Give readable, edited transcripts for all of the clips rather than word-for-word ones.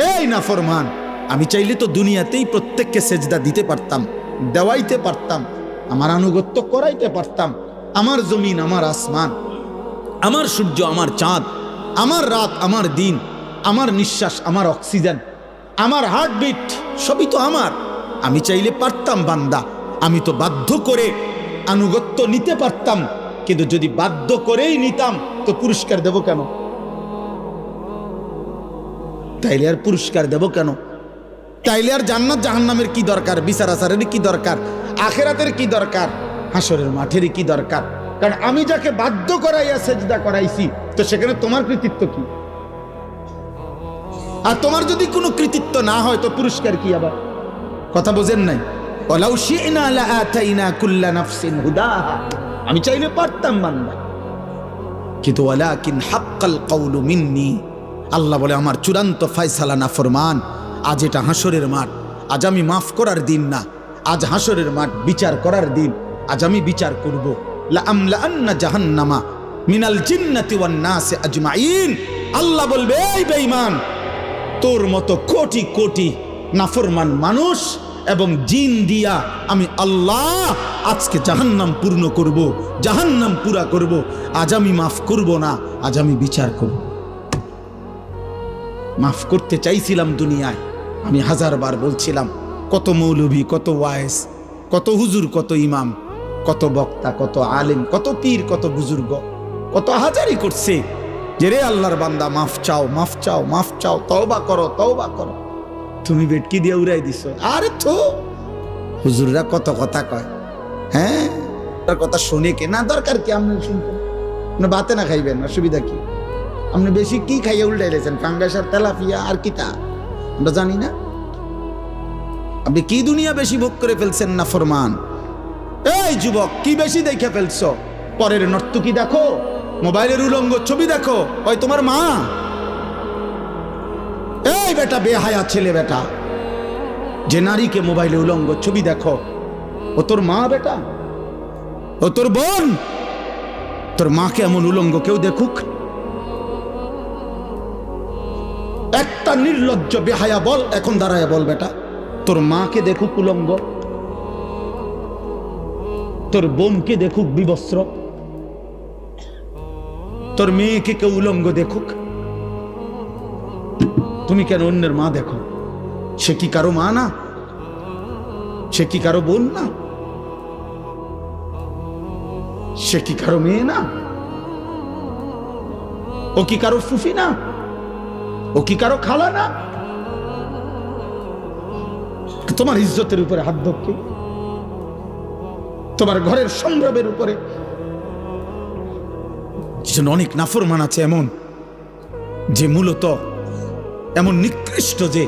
এই নাফরমান, আমি চাইলে তো দুনিয়াতেই প্রত্যেককে সেজদা দিতে পারতাম, দেওয়াইতে পারতাম, আমার আনুগত্য করাইতে পারতাম। আমার জমিন, আমার আসমান, আমার সূর্য, আমার চাঁদ, আমার রাত, আমার দিন, আমার নিঃশ্বাস, আমার অক্সিজেন, আমার হার্টবিট, সবই তো আমার। আমি চাইলে পারতাম বান্দা, আমি তো বাধ্য করে আনুগত্য নিতে পারতাম। কিন্তু যদি বাধ্য করেই নিতাম তো পুরস্কার দেব কেন? তাইলে আর পুরস্কার দেব কেন? তাইলে আর জান্নাত জাহান্নামের কি দরকার? বিচার আচারের কি দরকার? আখেরাতের কি দরকার? হাসরের মাঠের কি দরকার? কারণ আমি যাকে বাধ্য করাইয়া সেজদা করাইছি, তো সেখানে তোমার কৃতিত্ব কি? আর তোমার যদি কোনো কৃতিত্ব না হয় তো পুরস্কার কি? আবার কথা বোঝেন নাই? ওয়ালাউ শি'না লাআতাইনা কুল্লা নাফসিন হুদাহা, আমি চাইলে পারতাম বান্দা, কিন্তু ওয়ালাকিন হাক্কাল কওলু মিন্নি, আল্লাহ বলে আমার চূড়ান্ত ফয়সালা নাফরমান। আজ এটা হাসরের মাঠ, আজ আমি মাফ করার দিন না, আজ হাসরের মাঠ বিচার করার দিন। আজ আমি বিচার করব। লা আমলাআন্না জাহান্নামা মিনাল জিন্নাতি ওয়ান নাসি আজমাইন। আল্লাহ বলবে, এই বেঈমান, তোর মতো কোটি কোটি নাফরমান মানুষ এবং জিন দিয়া আমি আল্লাহ আজকে জাহান্নাম পূর্ণ করব, জাহান্নাম পুরা করব। আজ আমি মাফ করব না, আজ আমি বিচার করব। মাফ করতে চাইছিলাম দুনিয়ায়, আমি হাজারবার বলছিলাম, কত মৌলভী, কত ওয়াইজ, কত হুজুর, কত ইমাম, কত বক্তা, কত আলেম, কত পীর, কত বুজুর্গ, কত হাজারি করছে যে রে আল্লাহর বান্দা মাফ চাও, মাফ চাও, মাফ চাও, তওবা করো, তওবা করো। তুমি বেটকি দিয়ে উড়াই দিছো। আরে তো হুজুররা কত কথা কয়, হ্যাঁ, তার কথা শুনে কে না? দরকার কি? আপনি শুনবেন না, বাতে না খাইবেন, অসুবিধা কি? আপনি বেশি কি খাইয়ে উল্টাই লেছেন? ফাঙ্গাস আর তেলাপিয়া আর কিতা আমরা জানি না? আপনি কি দুনিয়া বেশি ভোগ করে ফেলছেন না ফরমান? এই যুবক, কি বেশি দেখে ফেলছো? পরের নর্তকী দেখো, মোবাইলের উলঙ্গ ছবি দেখো, ওই তোমার মা। এই বেটা, বেহায়া ছেলে বেটা, যে নারীকে মোবাইলে উলঙ্গ ছবি দেখো, ও তোর মা বেটা, ও তোর বোন। তোর মাকে এমন উলঙ্গ কেউ দেখুক? একটা নির্লজ্জ বেহায়া বল, এখন দাঁড়ায় বল বেটা, তোর মাকে দেখুক উলঙ্গ, তোর বোনকে দেখুক বিবস্ত্র, তোর মেয়েকে কেউ উলঙ্গ দেখুক? তুমি কেন অন্যের মা দেখো? সে কি কারো মা না? সে কি কারো বোন না? সে কি কারো মেয়ে না? ও কি কারো ফুফি না? ও কি কারো খালা না? তোমার ইজ্জতের উপরে হাত ধরকে, তোমার ঘরের সংগ্রামের উপরে। অনেক নাফরমান আছে এমন, যে মূলত এমন নিকৃষ্ট, যে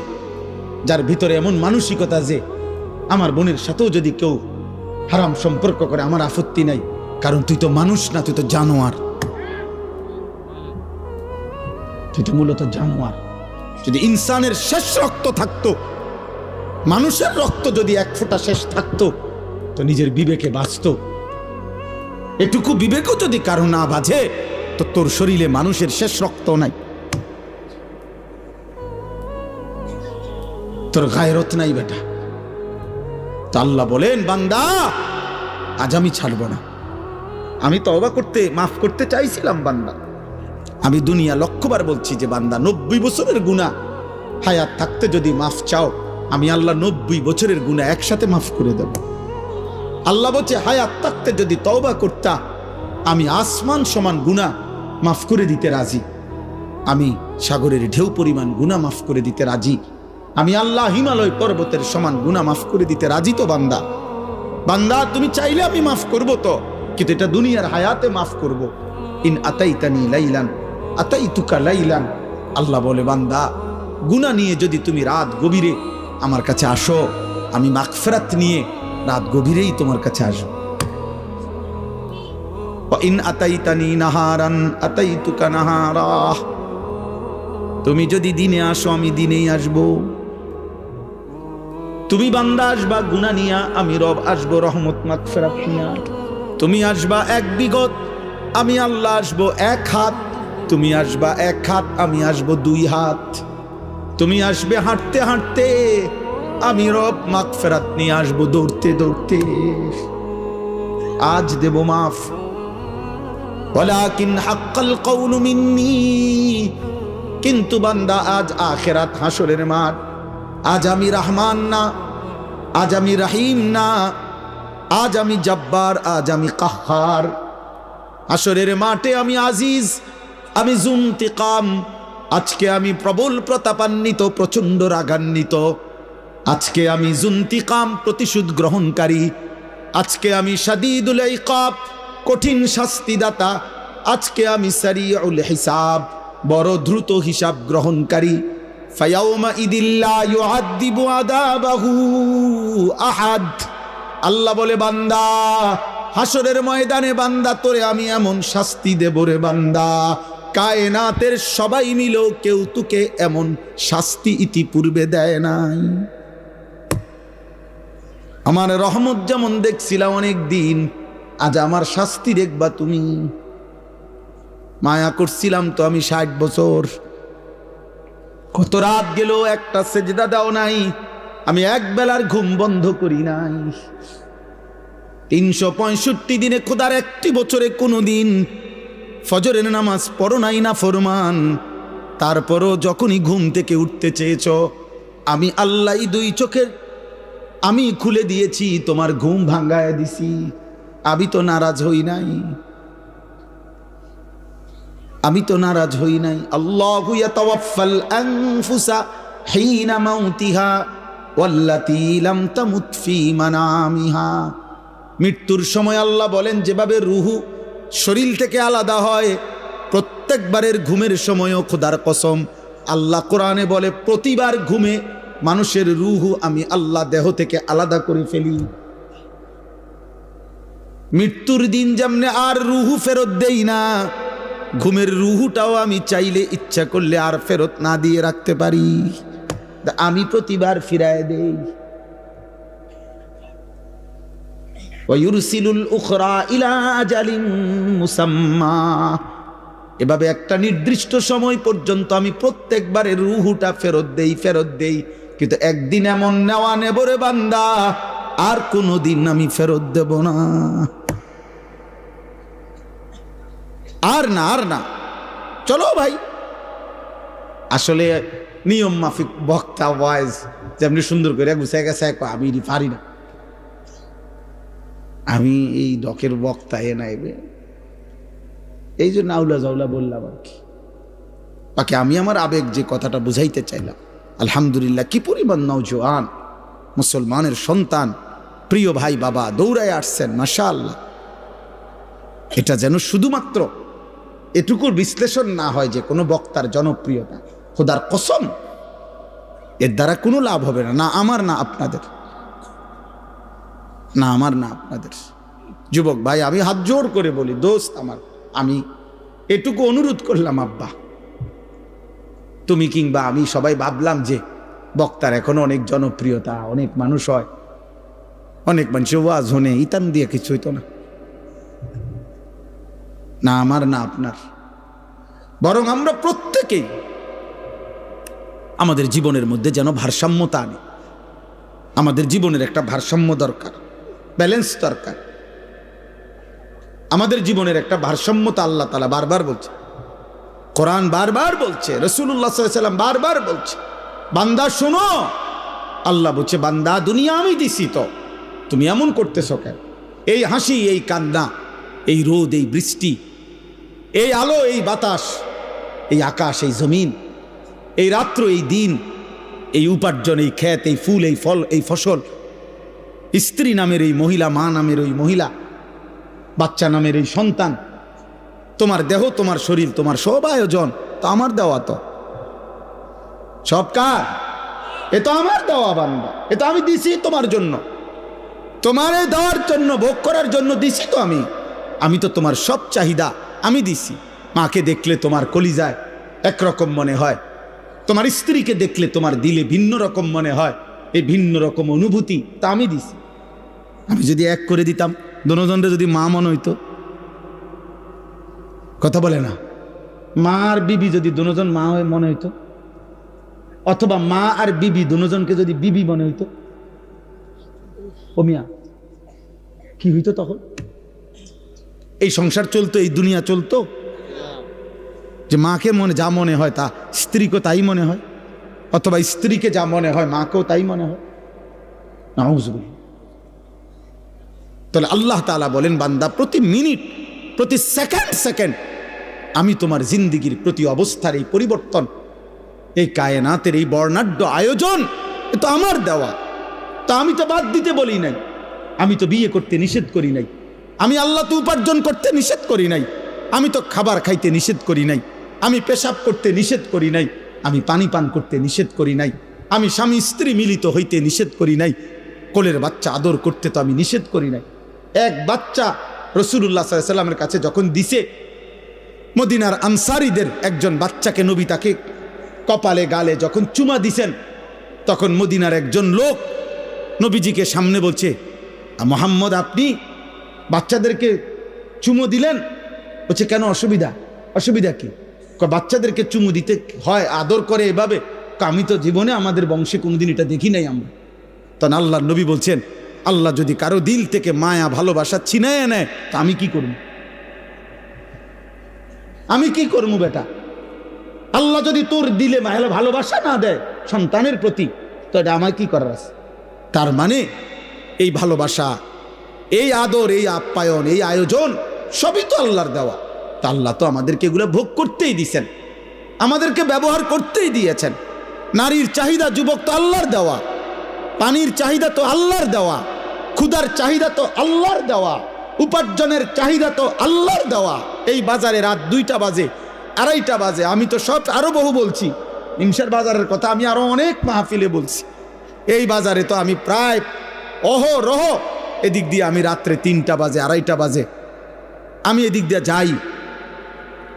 যার ভিতরে এমন মানসিকতা যে আমার বোনের সাথেও যদি কেউ হারাম সম্পর্ক করে আমার আপত্তি নাই, কারণ তুই তো মানুষ না, তুই তো জানোয়ার, তুই তো মূলত জানোয়ার। যদি ইনসানের শেষ রক্ত থাকতো, মানুষের রক্ত যদি এক ফোঁটা শেষ থাকতো, তো নিজের বিবেকে বাঁচতো। এটুকু বিবেকও যদি কারো না বাজে, তো তোর শরীরে মানুষের শেষ রক্ত নাই, তোর গায়রত নাই বেটা। তো আল্লাহ বলেন, বান্দা আজ আমি ছাড়বো না। আমি তওবা করতে, মাফ করতে চাইছিলাম বান্দা। আমি দুনিয়া লক্ষবার বলছি যে বান্দা, 90 বছরের গুনাহ হায়াত থাকতে যদি মাফ চাও, আমি আল্লাহ 90 বছরের গুনাহ একসাথে মাফ করে দেব। আল্লাহ বলছে, হায়াত থাকতে যদি তওবা করতা, আমি আসমান সমান গুনাহ মাফ করে দিতে রাজি। আমি সাগরের ঢেউ পরিমাণ গুনাহ মাফ করে দিতে রাজি। আমি আল্লাহ হিমালয় পর্বতের সমান গুনাহ মাফ করে দিতে রাজি। তো বান্দা, বান্দা তুমি চাইলে আমি মাফ করব তো, কিন্তু এটা দুনিয়ার হায়াতে মাফ করব। ইন আতাইতানি লাইলান আতাইতুকা লাইলান। আল্লাহ বলে, বান্দা গুনাহ নিয়ে যদি তুমি রাত গভীরে আমার কাছে আসো, আমি মাগফিরাত নিয়ে রাত গভীরেই তোমার কাছে আসবো। ইন আতাইতানি নাহারান আতাইতুকা নাহারা। তুমি যদি দিনে আসো, আমি দিনেই আসবো। তুমি বান্দা আসবা গুনাহ নিয়া, আমি রব আসবো রহমত মাগফিরাত নিয়া। তুমি আসবা এক বিগত, আমি আল্লাহ আসবো এক হাত। তুমি আসবা এক হাত, আমি আসবো 2 হাত। তুমি আসবে হাঁটতে হাঁটতে, আমি রব মাগফিরাত নিয়ে আসবো দৌড়তে দৌড়তে। আজ দেব মাফ, ওয়ালাকিন হাক্কাল কওলু মিন্নি, কিন্তু বান্দা আজ আখিরাত হাসরের মাঠ। আজ আমি রহমান না, আজ আমি রহিম না, আজ আমি জব্বার, আজ আমি কাহ্হার। হাসরের মাঠে আমি আজিজ, আমি জুনতিকাম। আজকে আমি প্রবল প্রতাপান্বিত, প্রচন্ড রাগান্বিত। আজকে আমি জুনতিকাম, প্রতিশোধ গ্রহণকারী। আজকে আমি শাদীদুল ইকাব, কঠিন শাস্তিদাতা। আজকে আমি সারিউল হিসাব, বড় দ্রুত হিসাব গ্রহণকারী। ফায়াউমা ইদিল্লা ইউআযিবু আযাবাহু আহাদ। আল্লাহ বলে, বান্দা হাসরের ময়দানে বান্দা তোরে আমি এমন শাস্তি দেব রে বান্দা, কায়নাতের সবাই মিলেও কেউ তোকে এমন শাস্তি ইতিপূর্বে দেয় নাই। আমার রহমত যেমন দেখছিলাম অনেক দিন, আজ আমার শাস্তি দেখবা তুমি। মায়া করছিলাম তো আমি 60 বছর, কত রাত গেল একটা সেজদা দাও নাই, আমি এক বেলার ঘুম বন্ধ করি নাই। 365 দিনে খোদার একটি বছরে কোনো দিন ফজরের নামাজ পড়ো নাই না ফরমান। তারপরও যখনই ঘুম থেকে উঠতে চেয়েছ, আমি আল্লাহ দুই চোখের আমি খুলে দিয়েছি, তোমার ঘুম ভাঙ্গায় দিছি। আমি তো নারাজ হই নাই, আমি তো নারাজ হই নাই। আল্লাহু ইয়াতাওয়াফাল আনফুসা হিনা মাউতিহা ওয়াল্লাতী লাম তামুত ফী মানামিহা। মৃত্যুর সময় আল্লাহ বলেন, যেভাবে রুহু শরীর থেকে আলাদা হয়, প্রত্যেকবারের ঘুমের সময়ও খোদার কসম আল্লাহ কোরআনে বলে, প্রতিবার ঘুমে মানুষের রুহু আমি আল্লাহ দেহ থেকে আলাদা করে ফেলি। মৃত্যুর দিন যেমনে আর রুহু ফেরত দেই না, ঘুমের রুহুটাও আমি চাইলে ইচ্ছা করলে আর ফেরত না দিয়ে রাখতে পারি, আমি প্রতিবার ফিরায় দেই। ওয়ায়ুরসিলুল উখরা ইলা আজালিন মুসাম্মা। এভাবে একটা নির্দিষ্ট সময় পর্যন্ত আমি প্রত্যেকবারের রুহুটা ফেরত দেই। কিন্তু একদিন এমন নেওয়া নেব রে বান্দা, আর কোনোদিন আমি ফেরত দেব না। আর না চলো ভাই। আসলে নিয়ম মাফিক বক্তা ওয়াইজ যেমনি সুন্দর করে গুছাই গেছে, আমি পারি না, আমি এই ডকের বক্তা এ নাইবে, এই জন্য আউলা জাউলা বললাম আর কি। বাকি আমি আমার আবেগ যে কথাটা বুঝাইতে চাইলাম, আলহামদুলিল্লাহ কি পরিমাণ নওজোয়ান মুসলমানের সন্তান, প্রিয় ভাই বাবা দৌড়ায় আসছেন, মাশাআল্লাহ। এটা যেন শুধুমাত্র এটুকুর বিশ্লেষণ না হয় যে কোনো বক্তার জনপ্রিয়তা, খোদার কসম এর দ্বারা কোনো লাভ হবে না, না আমার না আপনাদের, না আমার না আপনাদের। যুবক ভাই আমি হাত জোর করে বলি, দোস্ত আমার, আমি এটুকু অনুরোধ করলাম, আব্বা তুমি কিংবা আমি সবাই ভাবলাম যে বক্তার এখন অনেক জনপ্রিয়তা, অনেক মানুষ হয়, অনেক মানুষ ওয়াজ হনে ইতান দিয়ে কিছু হইতো না, না আমার না আপনার। বরং আমরা প্রত্যেকেই আমাদের জীবনের মধ্যে যেন ভারসাম্যতা আনি। আমাদের জীবনের একটা ভারসাম্য দরকার, ব্যালেন্স দরকার। আমাদের জীবনের একটা ভারসাম্যতা আল্লাহ তাআলা বারবার বলছে, কোরআন বারবার বলছে, রাসূলুল্লাহ সাল্লাল্লাহু আলাইহি ওয়াসাল্লাম বারবার বলছে, বান্দা শোনো, আল্লাহ বলছে বান্দা দুনিয়া আমি দিছি, তো তুমি এমন করতেছো কেন? এই হাসি, এই কান্না, এই রোদ, এই বৃষ্টি, এই আলো, এই বাতাস, এই আকাশ, এই জমিন, এই রাত্র, এই দিন, এই উপার্জন, এই ক্ষেত, এই ফুল, এই ফল, এই ফসল, স্ত্রী নামের এই মহিলা, মা নামের ওই মহিলা, বাচ্চা নামের এই সন্তান, তোমার দেহ, তোমার শরীর, তোমার সব আয়োজন তো আমার দেওয়া, তো সব কার? এ তো আমার দেওয়া বান্দা, এ তো আমি দিছি তোমার জন্য, তোমার দেওয়ার জন্য, ভোগ করার জন্য দিছি তো আমি তো তোমার সব চাহিদা আমি দিছি। মাকে দেখলে তোমার কলিজায় একরকম মনে হয়, তোমার স্ত্রীকে দেখলে তোমার দিলে ভিন্ন রকম মনে হয়, এই ভিন্ন রকম অনুভূতি তা আমি দিছি। আমি যদি এক করে দিতাম, দোনোজনরে যদি মা মনে হইতো, কথা বলে না, মা আর বিবি যদি দোনোজন মা হয়ে মনে হইতো, অথবা মা আর বিবি দুজনকে যদি বিবি মনে হইতো, ও মিয়া কি হইতো তখন? এই সংসার চলতো, এই দুনিয়া চলতো যে মাকে মনে যা মনে হয় তা স্ত্রীকে তাই মনে হয়, অথবা স্ত্রীকে যা মনে হয় মাকেও তাই মনে হয়। নাউযুবিল্লাহ। তাহলে আল্লাহ তাআলা বলেন, বান্দা প্রতি মিনিট, প্রতি সেকেন্ড সেকেন্ড আমি তোমার জিন্দিগির প্রতি অবস্থার এই পরিবর্তন, এই কায়নাতের এই বর্ণাঢ্য আয়োজন, এ তো আমার দেওয়া। তা আমি তো বাদ দিতে বলি নাই, আমি তো বিয়ে করতে নিষেধ করি নাই, আমি আল্লাহ তো উপার্জন করতে নিষেধ করি নাই, আমি তো খাবার খাইতে নিষেধ করি নাই, আমি পেশাব করতে নিষেধ করি নাই, আমি পানি পান করতে নিষেধ করি নাই, আমি স্বামী স্ত্রী মিলিত হইতে নিষেধ করি নাই, কোলের বাচ্চা আদর করতে তো আমি নিষেধ করি নাই। এক বাচ্চা রাসূলুল্লাহ সাল্লাল্লাহু আলাইহি ওয়াসাল্লামের কাছে যখন দিছে, মদিনার আনসারীদের একজন বাচ্চাকে নবী তাকে কপালে গালে যখন চুমা দিছেন, তখন মদিনার একজন লোক নবীজিকে সামনে বলছে, মুহাম্মদ আপনি বাচ্চাদেরকে চুমু দিলেন? বলছে কেন, অসুবিধা কি? বাচ্চাদেরকে চুমু দিতে হয়, আদর করে এভাবে? আমি তো জীবনে আমাদের বংশে কোনোদিন এটা দেখি নাই আমরা। তখন আল্লাহর নবী বলছেন, আল্লাহ যদি কারো দিল থেকে মায়া ভালোবাসা ছিনায় নেয়, তা আমি কি করব? আমি কি করবো বেটা? আল্লাহ যদি তোর দিলে ভালোবাসা না দেয় সন্তানের প্রতি, তো এটা আমার কি করার আছে? তার মানে এই ভালোবাসা, এই আদর, এই আপ্যায়ন, এই আয়োজন সবই তো আল্লাহর দেওয়া। তা আল্লাহ তো আমাদেরকে এগুলো ভোগ করতেই দিয়েছেন, আমাদেরকে ব্যবহার করতেই দিয়েছেন। নারীর চাহিদা যুবক তো আল্লাহর দেওয়া, পানির চাহিদা তো আল্লাহর দেওয়া, ক্ষুধার চাহিদা তো আল্লাহর দেওয়া, উপার্জনের চাহিদা তো আল্লাহর দেওয়া। এই বাজারে রাত 2টা বাজে, 2:30 বাজে, আমি তো সব আরো বহু বলছি, নিমসার বাজারের কথা আমি আরো অনেক মাহফিলে বলছি। এই বাজারে তো আমি প্রায় অহরহ এদিক দিয়ে আমি রাত্রে 3টা বাজে, 2:30 বাজে আমি এদিক দিয়ে যাই।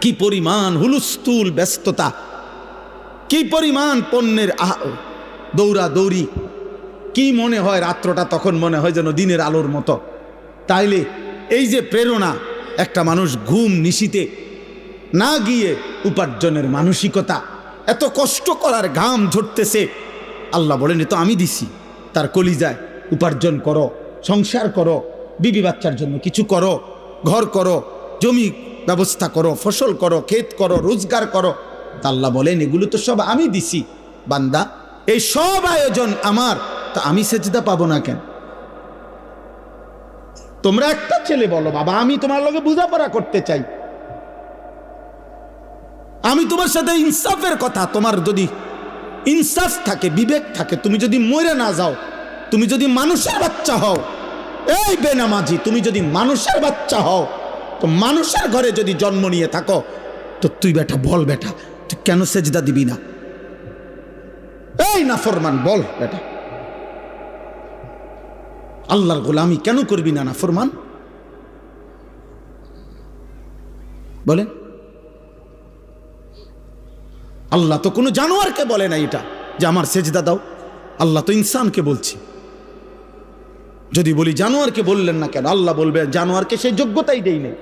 কি পরিমাণ হুলস্থুল ব্যস্ততা, কি পরিমাণ পণ্যের দৌড়া দৌড়ি, কি মনে হয় রাত্রটা তখন মনে হয় যেন দিনের আলোর মতো। তাইলে এই যে প্রেরণা, একটা মানুষ ঘুম নিশিতে না গিয়ে উপার্জনের মানসিকতা, এত কষ্ট করার ঘাম ঝরতেছে, আল্লাহ বলেন এ তো আমি দিছি। তার কলিজায় উপার্জন করো, সংসার করো, বিবি বাচ্চার জন্য কিছু করো, ঘর করো, জমি ব্যবস্থা করো, ফসল করো, ক্ষেত করো, রোজগার করো। তা আল্লাহ বলেন এগুলো তো সব আমি দিছি। বান্দা এই সব আয়োজন আমার, তা আমি সেজদা পাবো না কেন? তোমরা একটা ছেলে বলো, বাবা আমি তোমার লগে বোঝাপড়া করতে চাই, আমি তোমার সাথে ইনসাফের কথা, তোমার যদি ইনসাফ থাকে, বিবেক থাকে, তুমি যদি মরে না যাও, তুমি যদি মানুষের বাচ্চা হও, এই বেনামাজি তুমি যদি মানুষের বাচ্চা হও, তো মানুষের ঘরে যদি জন্ম নিয়ে থাকো, তো তুই বেটা বল, বেটা তুই কেন সেজদা দিবি না? এই নাফরমান বল বেটা, আল্লাহর গোলামি কেন করবি না নাফরমান? বলেন। আল্লাহ তো কোনো জানোয়ারকে বলে না এটা যে আমার সেজদা দাও, আল্লাহ তো ইনসানকে বলছে। যদি বলি জানোয়ারকে বললেন না কেন, আল্লাহ বলবে জানোয়ারকে সেই যোগ্যতাই দেই নেই।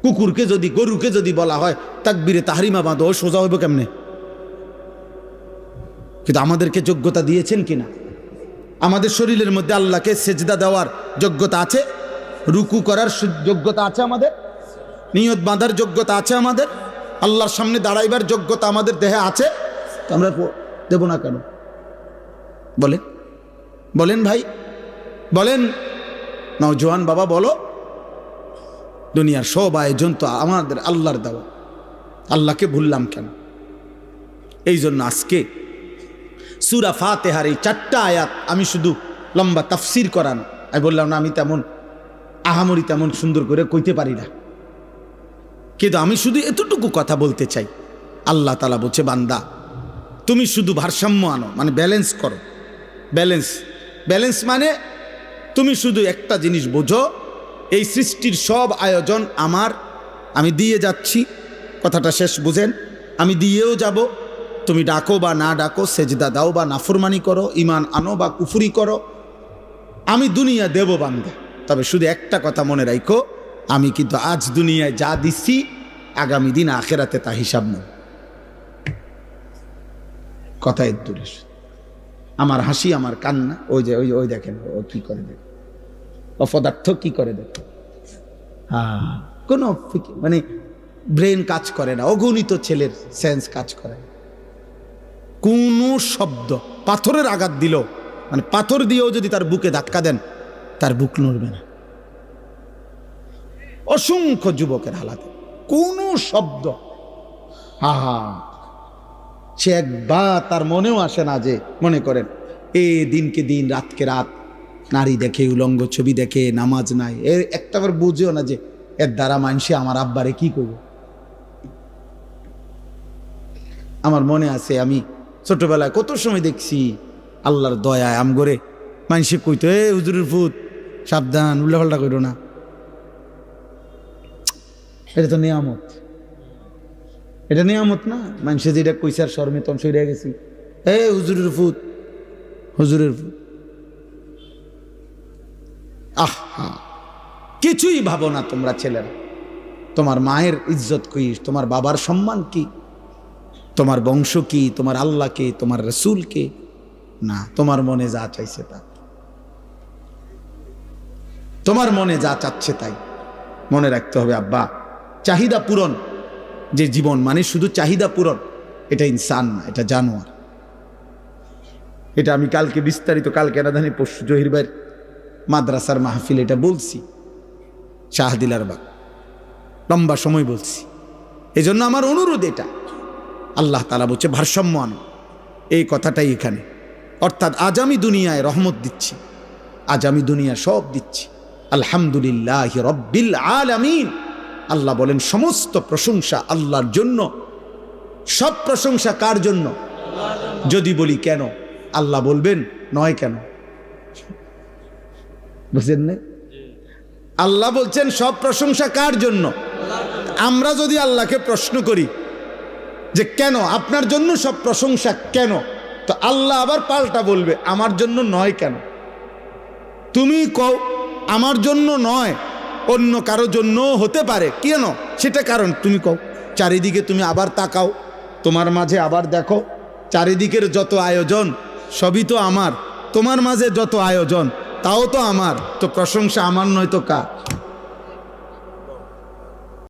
কুকুরকে যদি, গরুকে যদি বলা হয় তাকবীরে তাহরিমা বাঁধো, সোজা হইব কেমনে? কিন্তু আমাদেরকে যোগ্যতা দিয়েছেন কিনা? আমাদের শরীরের মধ্যে আল্লাহকে সেজদা দেওয়ার যোগ্যতা আছে, রুকু করার যোগ্যতা আছে, আমাদের নিয়ত বাঁধার যোগ্যতা আছে, আমাদের আল্লাহর সামনে দাঁড়াইবার যোগ্যতা আমাদের দেহে আছে। আমরা দেব না কেন? বলেন বলেন ভাই, বলেন নওজোয়ান বাবা, বলো। দুনিয়ার সব আয়োজন তো আমাদের আল্লাহর দেওয়া, আল্লাহকে ভুললাম কেন? এই জন্য আজকে সূরা ফাতিহার এই 4টা আয়াত আমি শুধু লম্বা তাফসির করান, আমি বললাম না আমি তেমন আহামরি তেমন সুন্দর করে কইতে পারি না, কিন্তু আমি শুধু এতটুকু কথা বলতে চাই। আল্লাহ তাআলা বলছে, বান্দা তুমি শুধু ভারসাম্য আনো, মানে ব্যালেন্স করো। ব্যালেন্স মানে তুমি শুধু একটা জিনিস বোঝো, এই সৃষ্টির সব আয়োজন আমার, আমি দিয়ে যাচ্ছি। কথাটা শেষ বুঝেন, আমি দিয়েও যাব। তুমি ডাকো বা না ডাকো, সেজদা দাও বা নাফরমানি করো, ঈমান আনো বা কুফরি করো, আমি দুনিয়া দেব বান্দা। তবে শুধু একটা কথা মনে রাখো, আমি কিন্তু আজ দুনিয়ায় যা দিচ্ছি, আগামী দিন আখেরাতে তা হিসাব নেব। কথায় দূরে। আমার হাসি, আমার কান্না, ওই যে ওই ওই দেখেন ও কি করে দেখ, অপদার্থ কি করে দেখ, কোনো মানে ব্রেন কাজ করে না, অগণিত ছেলের সেন্স কাজ করে না। কোন শব্দ, পাথরের আঘাত দিল, মানে পাথর দিয়েও যদি তার বুকে ধাক্কা দেন তার বুক নড়বে না। অসংখ্য যুবকের হালাতে কোন শব্দ, সে একবার তার মনেও আসে না যে, মনে করেন এই দিনকে দিন, রাতকে রাত নারী দেখে, উলঙ্গ ছবি দেখে, নামাজ নাই, এর একটাবার বুঝেও না যে এর দ্বারা মানুষে আমার আব্বারে কি করবে। আমার মনে আছে আমি ছোটবেলায় কত সময় দেখছি আল্লাহর দয়ায় আমগরে মানুষে কইতো, এ হুজুরের ফুত সাবধান, উল্লাপাল্টা করো না। এটা তো নিয়ামত, এটা নিয়ামত না? মানুষে যেটা কইসার শর্মে তখন সইরে গেছি, এ হুজুরের ফুত, হুজুরের ফুত। আহা, কিছুই ভাবো না তোমরা ছেলেরা। তোমার মায়ের ইজ্জত কি, তোমার বাবার সম্মান কি, তোমার বংশ কি, তোমার আল্লাহ কে, তোমার রসুল কে? না, তোমার মনে যা চাইছে তা, তোমার মনে যা চাচ্ছে তাই। মনে রাখতে হবে আব্বা, চাহিদা পূরণ যে জীবন, মানে শুধু চাহিদা পূরণ, এটা ইনসান না, এটা জানোয়ার। এটা আমি কালকে বিস্তারিত, কালকে না জানি পরশু জহির ভাইয়ের মাদ্রাসার মাহফিল এটা বলছি, শাহদিলার বাগ, লম্বা সময় বলছি। এই জন্য আমার অনুরোধ এটা, আল্লাহ তাআলা বলছে ভারসাম্য আনো, এই কথাটাই এখানে। অর্থাৎ আজ আমি দুনিয়ায় রহমত দিচ্ছি, আজ আমি দুনিয়া সব দিচ্ছি, আলহামদুলিল্লাহি রব্বিল আলামিন। আল্লাহ বলেন সমস্ত প্রশংসা আল্লাহর জন্য। সব প্রশংসা কার জন্য? যদি বলি কেন, আল্লাহ বলবেন নয় কেন, বুঝলেন না? আল্লাহ বলছেন সব প্রশংসা কার জন্য। আমরা যদি আল্লাহকে প্রশ্ন করি যে কেন, আপনার জন্য সব প্রশংসা কেন, তো আল্লাহ আবার পাল্টা বলবে আমার জন্য নয় কেন। তুমি কও আমার জন্য নয়, অন্য কারো জন্য হতে পারে, কেন সেটা কারণ তুমি কও। চারিদিকে তুমি আবার তাকাও, তোমার মাঝে আবার দেখো, চারিদিকের যত আয়োজন সবই তো আমার, তোমার মাঝে যত আয়োজন তাও তো আমার, তো প্রশংসা আমার নয় তো কার?